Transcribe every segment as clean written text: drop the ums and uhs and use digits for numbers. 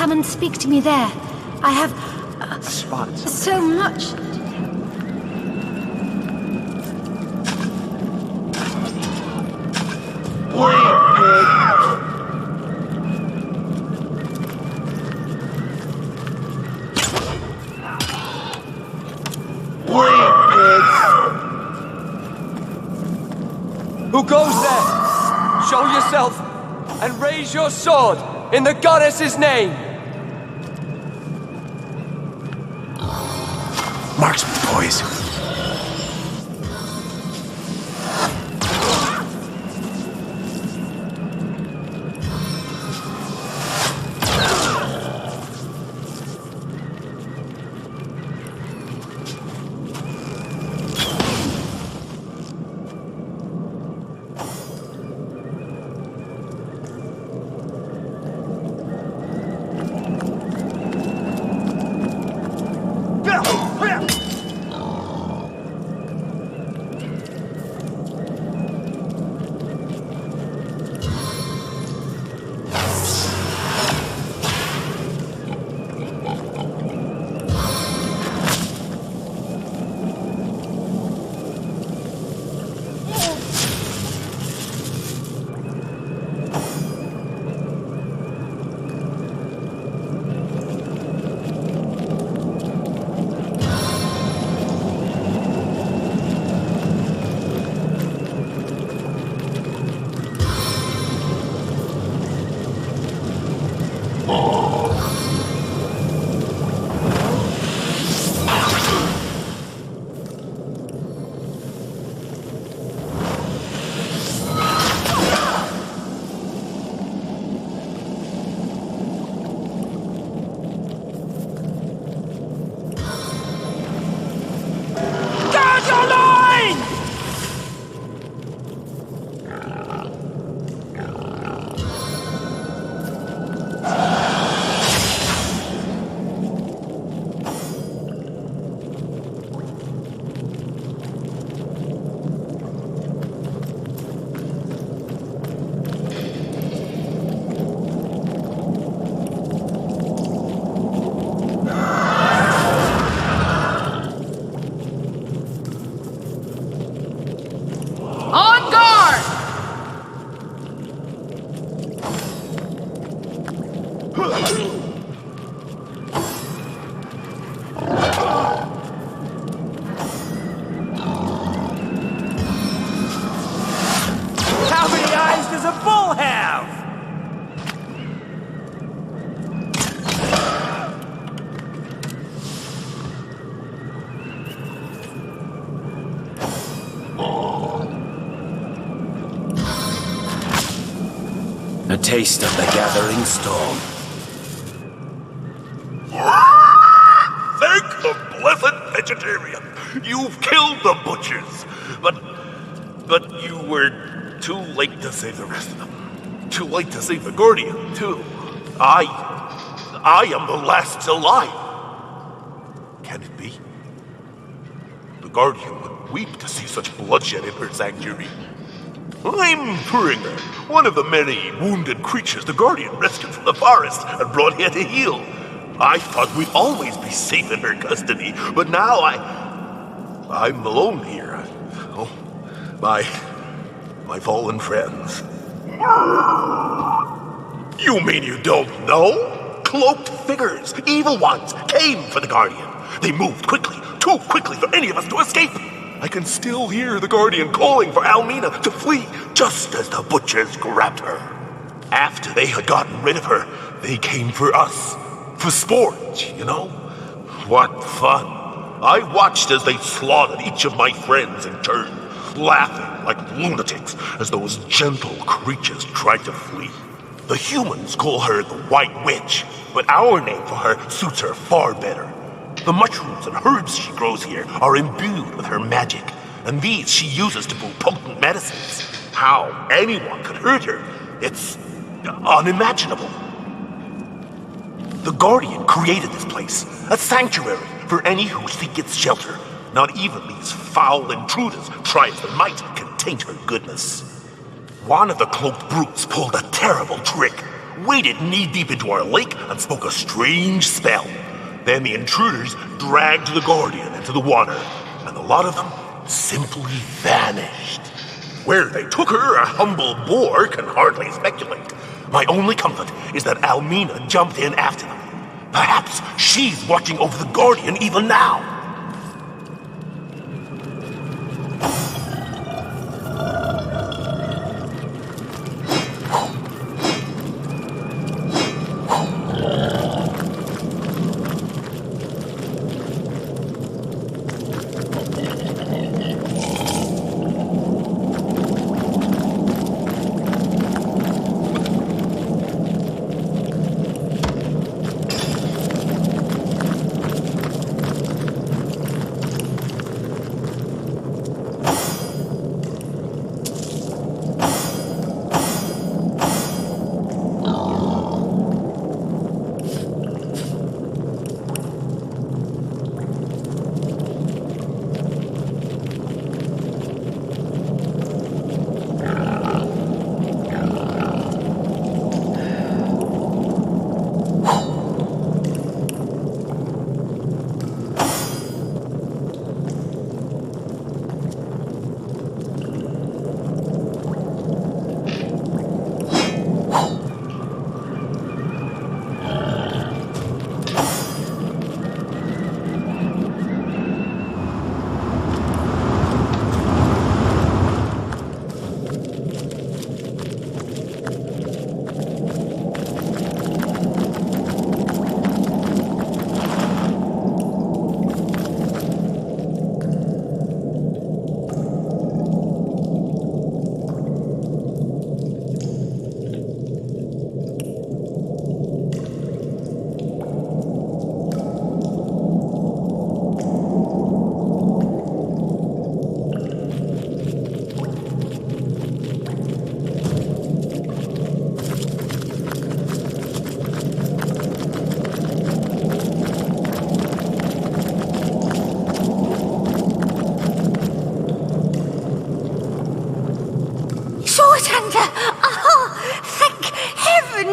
Come and speak to me there. I have... A spot. so much... Who goes there? Show yourself and raise your sword in the goddess's name. Marksman, boys. A taste of the gathering storm. Thank the blessed vegetarian! You've killed the butchers! But you were too late to save the rest of them. Too late to save the Guardian, too. I am the last alive. Can it be? The Guardian would weep to see such bloodshed in her sanctuary. I'm Puringer, one of the many wounded creatures the Guardian rescued from the forest and brought here to heal. I thought we'd always be safe in her custody, but now I'm alone here. Oh, my fallen friends. You mean you don't know? Cloaked figures, evil ones, came for the Guardian. They moved quickly, too quickly for any of us to escape. I can still hear the Guardian calling for Almina to flee, just as the butchers grabbed her. After they had gotten rid of her, they came for us. For sport, you know? What fun. I watched as they slaughtered each of my friends in turn, laughing like lunatics as those gentle creatures tried to flee. The humans call her the White Witch, but our name for her suits her far better. The mushrooms and herbs she grows here are imbued with her magic, and these she uses to brew potent medicines. How anyone could hurt her, it's unimaginable. The Guardian created this place, a sanctuary for any who seek its shelter. Not even these foul intruders, try as they might, can taint her goodness. One of the cloaked brutes pulled a terrible trick. waded knee-deep into our lake and spoke a strange spell. Then the intruders dragged the Guardian into the water, and the lot of them simply vanished. Where they took her, a humble boar can hardly speculate. My only comfort is that Almina jumped in after them. Perhaps she's watching over the Guardian even now.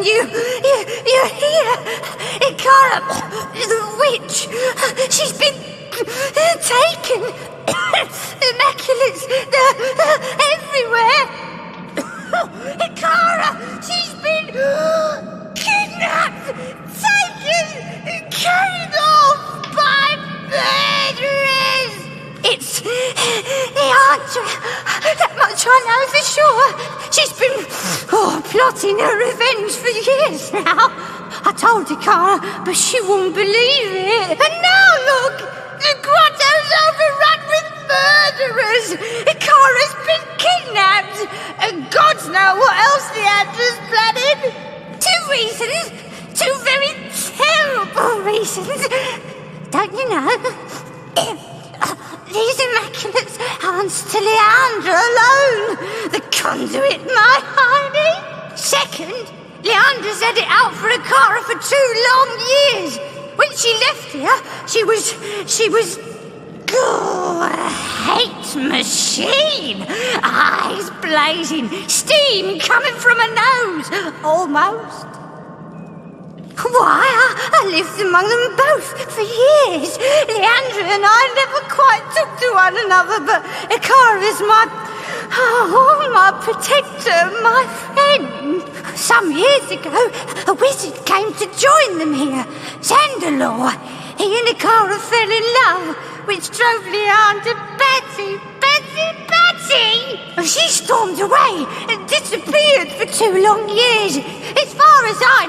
You're here! Ikara, the witch! She's been taken! Immaculates, they're everywhere! Ikara, she's been kidnapped, taken, carried off by murderers! It's Leandra, that much I know for sure. She's been plotting her revenge for years now. I told Ikara, but she wouldn't believe it. And now look, the grotto's overrun with murderers. Ikara's been kidnapped, and gods know what else Leandra's planning. 2 reasons, 2 very terrible reasons. Don't you know? These Immaculates aren't to Leandra alone, the conduit, my hiney. Second, Leandra's had it out for Ikara for 2 long years. When she left here, she was a hate machine. Eyes blazing, steam coming from her nose, almost. Why, I lived among them both for years. Leandra and I never quite took to one another, but Ikara is my protector, my friend. Some years ago, a wizard came to join them here, Xandalore. He and Ikara fell in love, which drove Leandra batty. She stormed away and disappeared for 2 long years. As far as I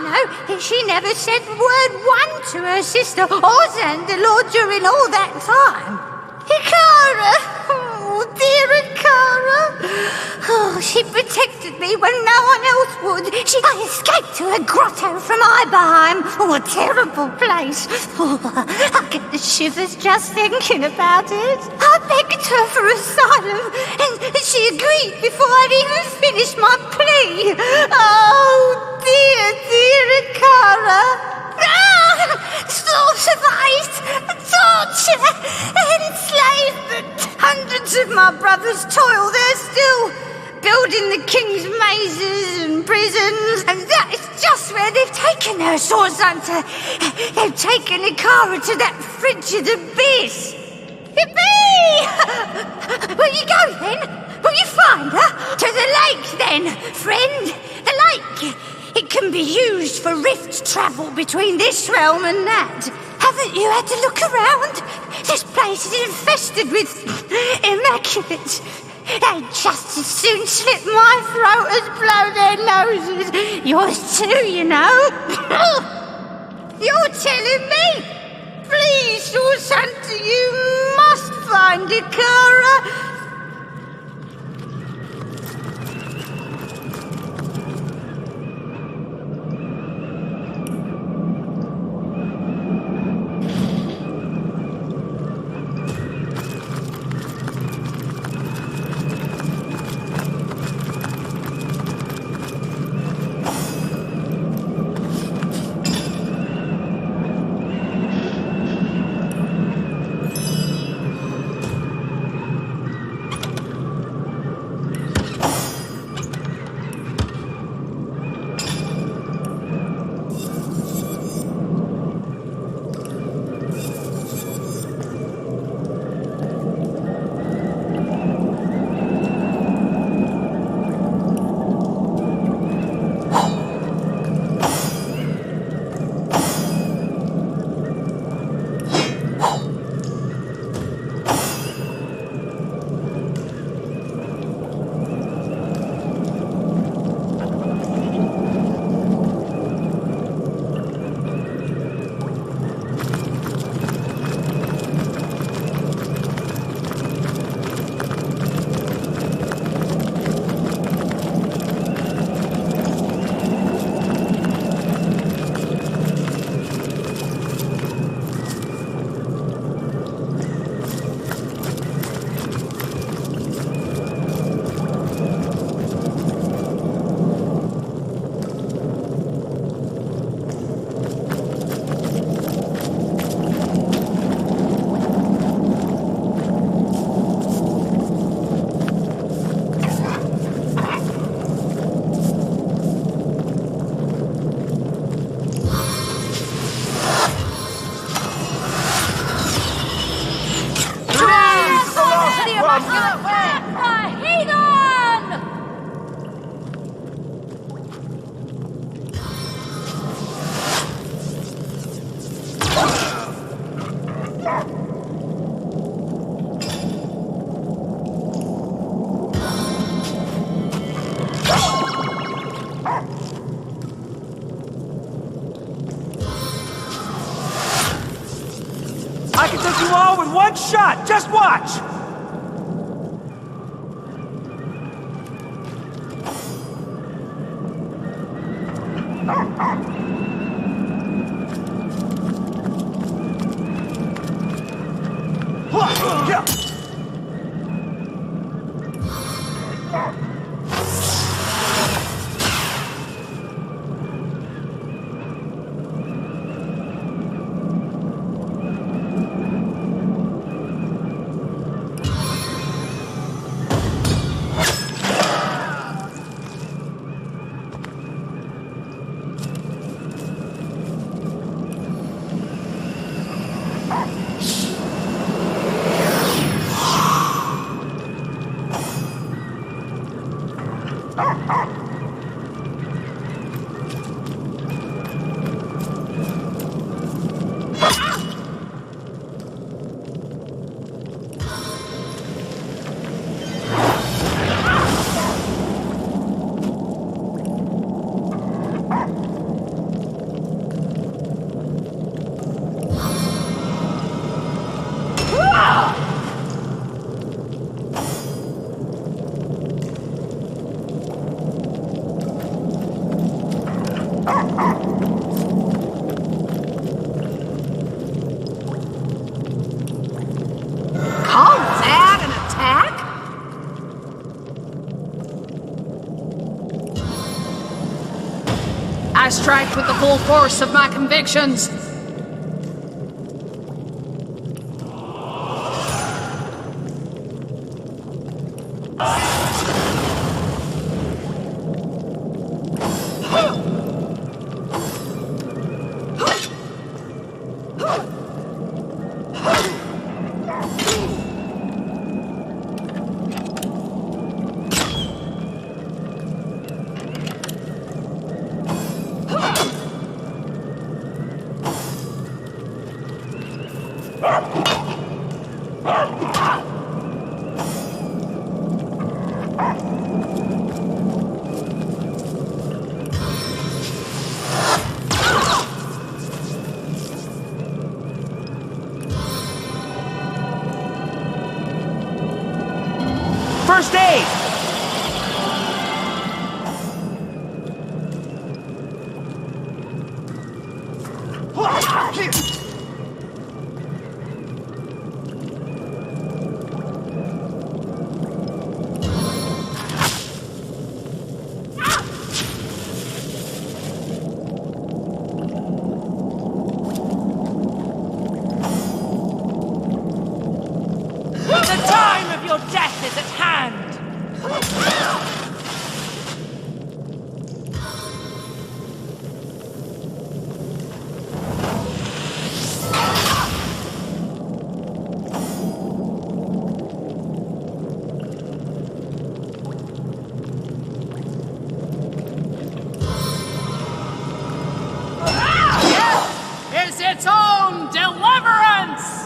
know, she never said word one to her sister or Xandalore during all that time. Ikara! Oh, dear Ikara! She protected me when no one else would. I escaped to a grotto from Ibarheim. A terrible place. I get the shivers just thinking about it. I begged her for asylum, and she agreed before I'd even finished my plea. Oh, dear Ikara! Survived torture, enslavement. Hundreds of my brothers toil there still, building the king's mazes and prisons, and that is just when they've taken her, Sword Hunter. They've taken Ikara to that frigid abyss. Yippee! Will you go then? Will you find her? To the lake then, friend. The lake. It can be used for rift travel between this realm and that. Haven't you had to look around? This place is infested with immaculates. They'd just as soon slit my throat as blow their noses. Yours too, you know. You're telling me? Please, Sword Hunter, you must find Ikara. I can take you all with one shot! Just watch! Yeah. I strike with the full force of my convictions. First aid! The time of your death is at hand! Is its own deliverance!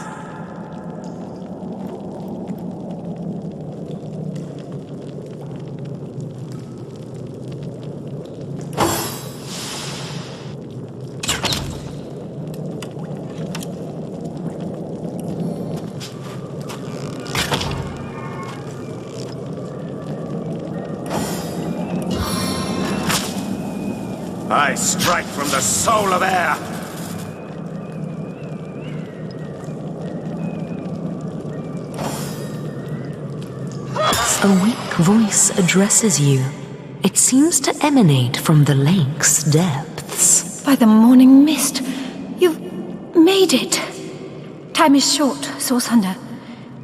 I strike from the soul of air! A weak voice addresses you. It seems to emanate from the lake's depths. By the morning mist, you've made it. Time is short, Source Hunter.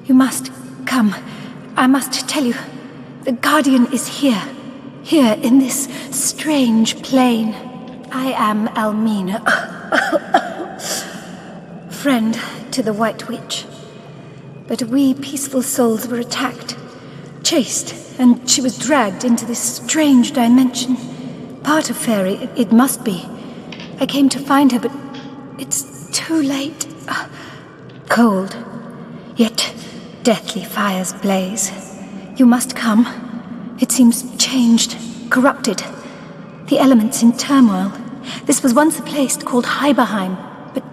You must come. I must tell you, the Guardian is here. Here in this strange plane. I am Almina. Friend to the White Witch. But we peaceful souls were attacked, chased, and she was dragged into this strange dimension. Part of Fairy, it must be. I came to find her, but it's too late. Cold, yet deathly fires blaze. You must come. It seems changed, corrupted. The elements in turmoil. This was once a place called Hyberheim, but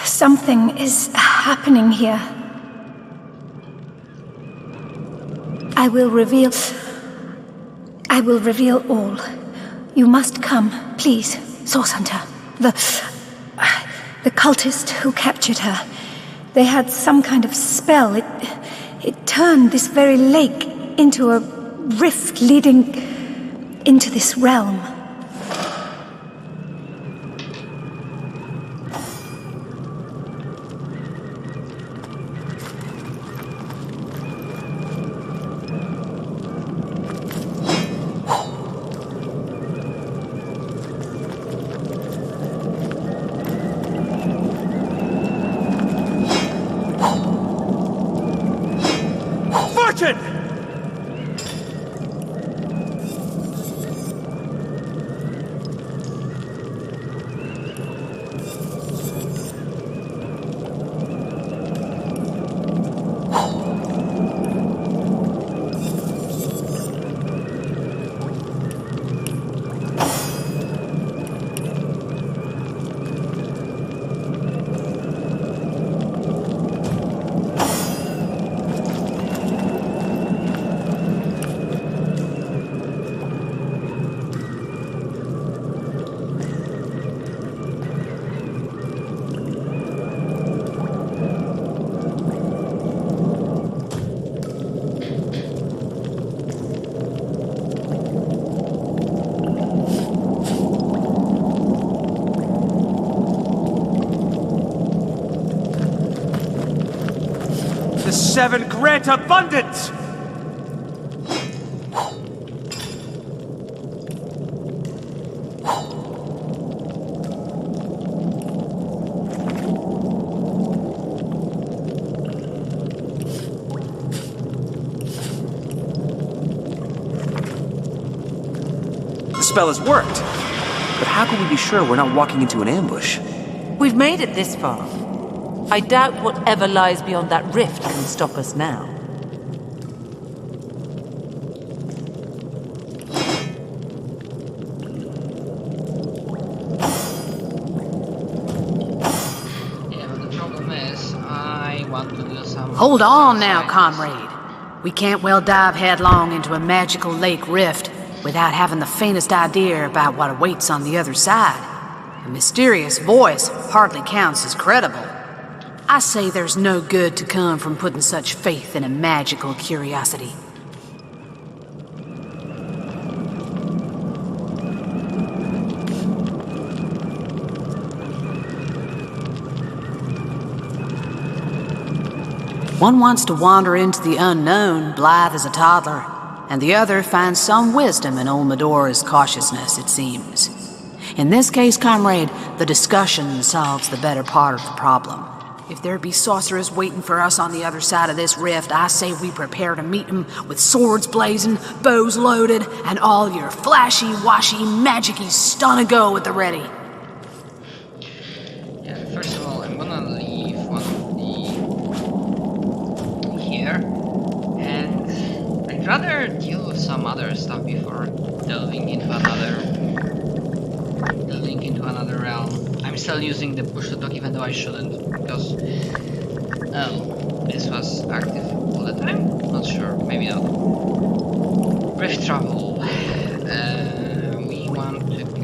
something is happening here. I will reveal all. You must come, please, Source Hunter. The cultist who captured her. They had some kind of spell. It turned this very lake into a rift leading into this realm. Fortune! The seven grant abundance! The spell has worked. But how can we be sure we're not walking into an ambush? We've made it this far. I doubt whatever lies beyond that rift can stop us now. Yeah, but the problem is, I want to do some... Hold on now, comrade. We can't well dive headlong into a magical lake rift without having the faintest idea about what awaits on the other side. A mysterious voice hardly counts as credible. I say there's no good to come from putting such faith in a magical curiosity. One wants to wander into the unknown, blithe as a toddler, and the other finds some wisdom in old Medora's cautiousness, it seems. In this case, comrade, the discussion solves the better part of the problem. If there be sorcerers waiting for us on the other side of this rift, I say we prepare to meet them with swords blazing, bows loaded, and all your flashy-washy, magic-y stun-a-go at the ready. Yeah, first of all, I'm gonna leave one of the... here, and I'd rather deal with some other stuff before delving into another realm. I'm still using the push to talk even though I shouldn't, because... Oh, this was active all the time? Not sure, maybe not. Rift travel. We want to go...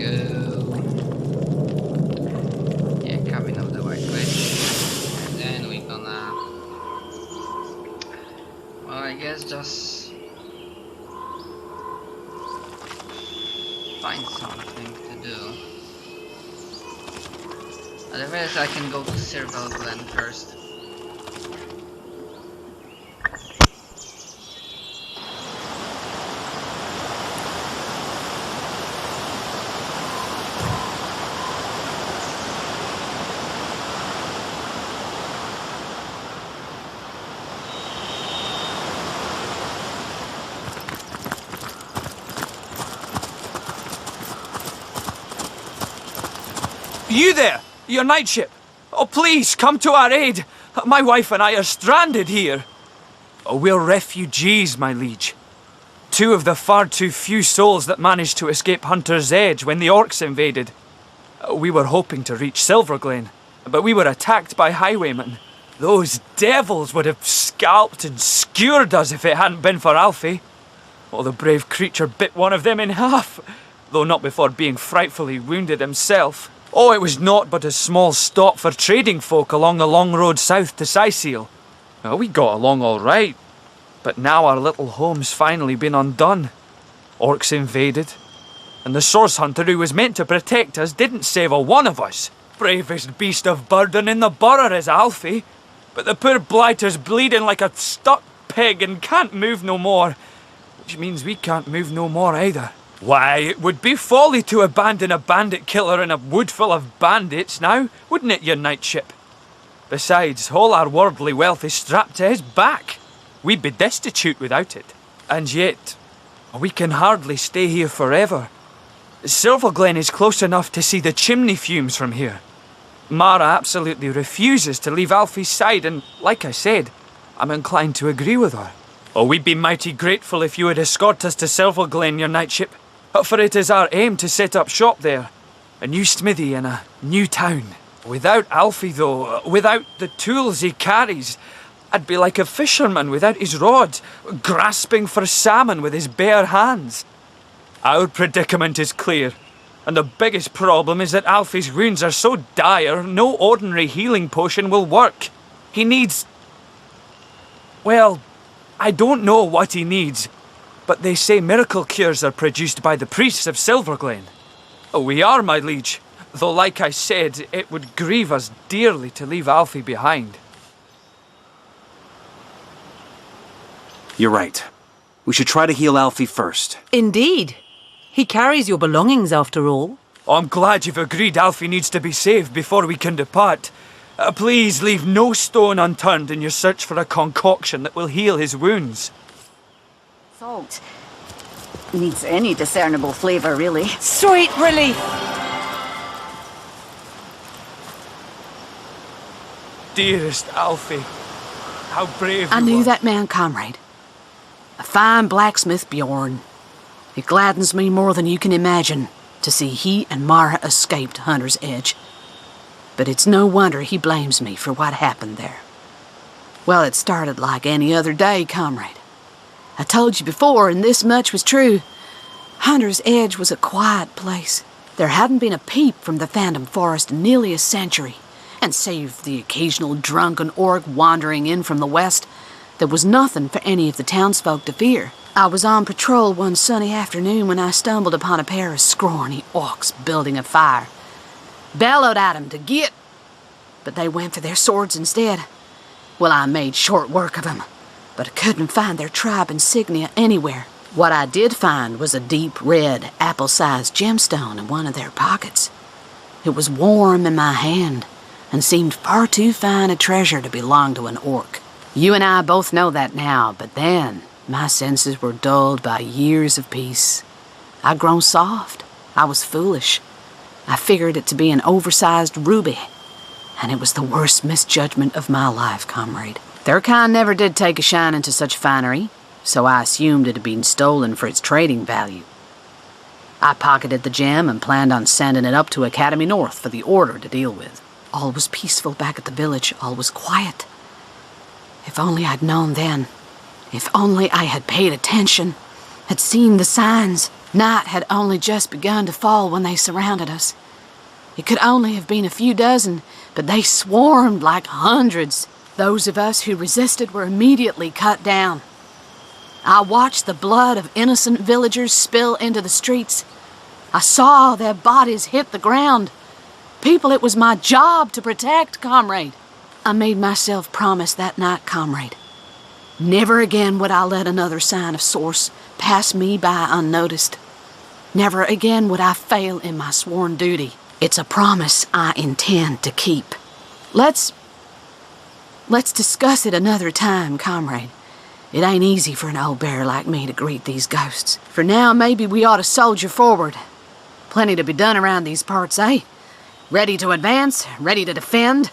Yeah, Cabin of the White Witch. And then we're gonna... Well, I guess just... find something to do. Otherwise I can go to Circle Glen first. You there! Your night ship! Oh, please, come to our aid! My wife and I are stranded here! Oh, we're refugees, my liege. Two of the far too few souls that managed to escape Hunter's Edge when the orcs invaded. We were hoping to reach Silverglen, but we were attacked by highwaymen. Those devils would have scalped and skewered us if it hadn't been for Alfie. Oh, the brave creature bit one of them in half, though not before being frightfully wounded himself. Oh, it was naught but a small stop for trading folk along the long road south to Sicil. Well, we got along all right, but now our little home's finally been undone. Orcs invaded, and the source hunter who was meant to protect us didn't save a one of us. Bravest beast of burden in the borough is Alfie, but the poor blighter's bleeding like a stuck pig and can't move no more, which means we can't move no more either. Why, it would be folly to abandon a bandit killer in a wood full of bandits now, wouldn't it, your night ship? Besides, all our worldly wealth is strapped to his back. We'd be destitute without it. And yet, we can hardly stay here forever. Silverglen is close enough to see the chimney fumes from here. Mara absolutely refuses to leave Alfie's side, and like I said, I'm inclined to agree with her. Oh, we'd be mighty grateful if you would escort us to Silverglen, your night ship. For it is our aim to set up shop there. A new smithy in a new town. Without Alfie, though, without the tools he carries, I'd be like a fisherman without his rod, grasping for salmon with his bare hands. Our predicament is clear, and the biggest problem is that Alfie's wounds are so dire, no ordinary healing potion will work. He needs... well, I don't know what he needs, but they say miracle cures are produced by the priests of Silverglen. Oh, we are, my liege, though like I said, it would grieve us dearly to leave Alfie behind. You're right. We should try to heal Alfie first. Indeed. He carries your belongings after all. Oh, I'm glad you've agreed Alfie needs to be saved before we can depart. Please leave no stone unturned in your search for a concoction that will heal his wounds. Salt needs any discernible flavor, really. Sweet relief! dearest Alfie. How brave I you knew were. that man, comrade. A fine blacksmith, Bjorn. It gladdens me more than you can imagine to see he and Mara escaped Hunter's Edge. But it's no wonder he blames me for what happened there. Well, it started like any other day, comrade. I told you before, and this much was true. Hunter's Edge was a quiet place. There hadn't been a peep from the Phantom Forest in nearly a century. And save the occasional drunken orc wandering in from the west, there was nothing for any of the townsfolk to fear. I was on patrol one sunny afternoon when I stumbled upon a pair of scrawny orcs building a fire. Bellowed at 'em to get, but they went for their swords instead. Well, I made short work of 'em, but I couldn't find their tribe insignia anywhere. What I did find was a deep red, apple-sized gemstone in one of their pockets. It was warm in my hand, and seemed far too fine a treasure to belong to an orc. You and I both know that now, but then my senses were dulled by years of peace. I'd grown soft. I was foolish. I figured it to be an oversized ruby, and it was the worst misjudgment of my life, comrade. Their kind never did take a shine to such finery, so I assumed it had been stolen for its trading value. I pocketed the gem and planned on sending it up to Academy North for the Order to deal with. All was peaceful back at the village. All was quiet. If only I'd known then. If only I had paid attention, had seen the signs. Night had only just begun to fall when they surrounded us. It could only have been a few dozen, but they swarmed like hundreds. Those of us who resisted were immediately cut down. I watched the blood of innocent villagers spill into the streets. I saw their bodies hit the ground. People it was my job to protect, comrade. I made myself promise that night, comrade. Never again would I let another sign of source pass me by unnoticed. Never again would I fail in my sworn duty. It's a promise I intend to keep. Let's discuss it another time, comrade. It ain't easy for an old bear like me to greet these ghosts. For now, maybe we ought to soldier forward. Plenty to be done around these parts, eh? Ready to advance? Ready to defend?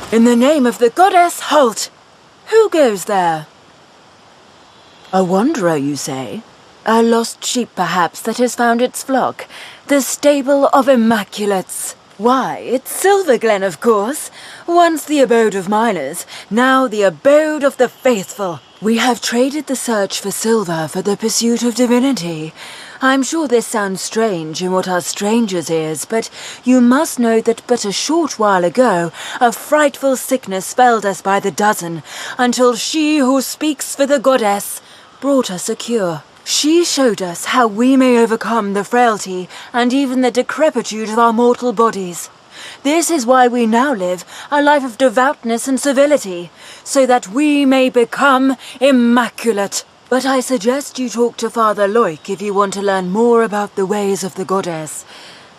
In the name of the goddess, halt! Who goes there? A wanderer, you say? A lost sheep, perhaps, that has found its flock. The stable of Immaculates. Why, it's Silver Glen, of course. Once the abode of miners, now the abode of the faithful. We have traded the search for silver for the pursuit of divinity. I'm sure this sounds strange in what are strangers' ears, but you must know that but a short while ago, a frightful sickness felled us by the dozen, until she who speaks for the goddess brought us a cure. She showed us how we may overcome the frailty and even the decrepitude of our mortal bodies. This is why we now live a life of devoutness and civility, so that we may become immaculate. But I suggest you talk to Father Loik if you want to learn more about the ways of the goddess.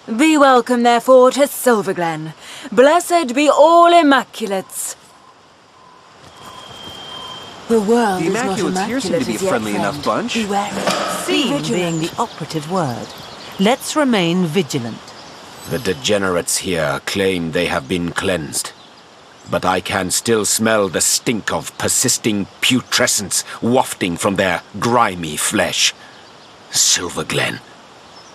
Be welcome, therefore, to Silverglen. Blessed be all Immaculates. The world The is not Immaculates here seem to be a friendly enough bunch. Beware it. Seem being the operative word. Let's remain vigilant. The degenerates here claim they have been cleansed. But I can still smell the stink of persisting putrescence wafting from their grimy flesh. Silverglen.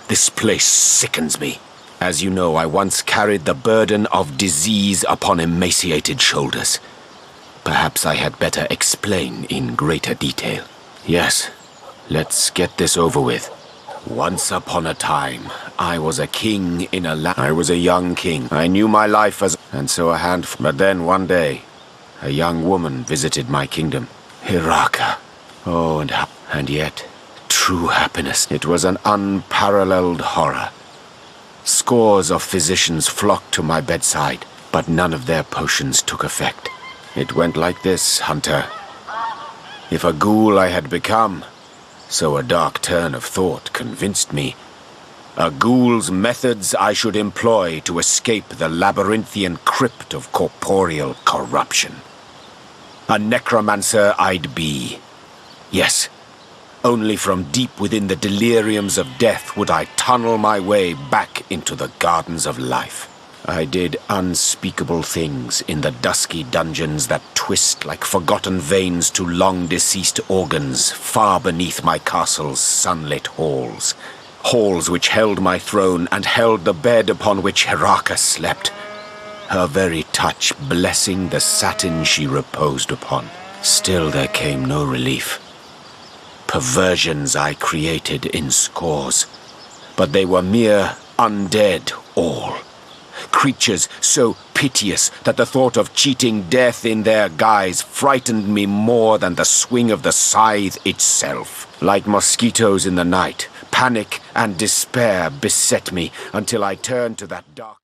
This place sickens me. As you know, I once carried the burden of disease upon emaciated shoulders. Perhaps I had better explain in greater detail. Yes, let's get this over with. Once upon a time, I was a king in a land. I was a young king. I knew my life as... And so a handful. But then one day, a young woman visited my kingdom. Hiraka. Oh, and yet, true happiness. It was an unparalleled horror. Scores of physicians flocked to my bedside. but none of their potions took effect. It went like this, Hunter. If a ghoul I had become, so a dark turn of thought convinced me, a ghoul's methods I should employ to escape the labyrinthian crypt of corporeal corruption. A necromancer I'd be. Yes, only from deep within the deliriums of death would I tunnel my way back into the gardens of life. I did unspeakable things in the dusky dungeons that twist like forgotten veins to long-deceased organs far beneath my castle's sunlit halls. Halls which held my throne and held the bed upon which Heraka slept, her very touch blessing the satin she reposed upon. Still there came no relief. Perversions I created in scores, but they were mere undead all. Creatures so piteous that the thought of cheating death in their guise frightened me more than the swing of the scythe itself. Like mosquitoes in the night, panic and despair beset me until I turned to that dark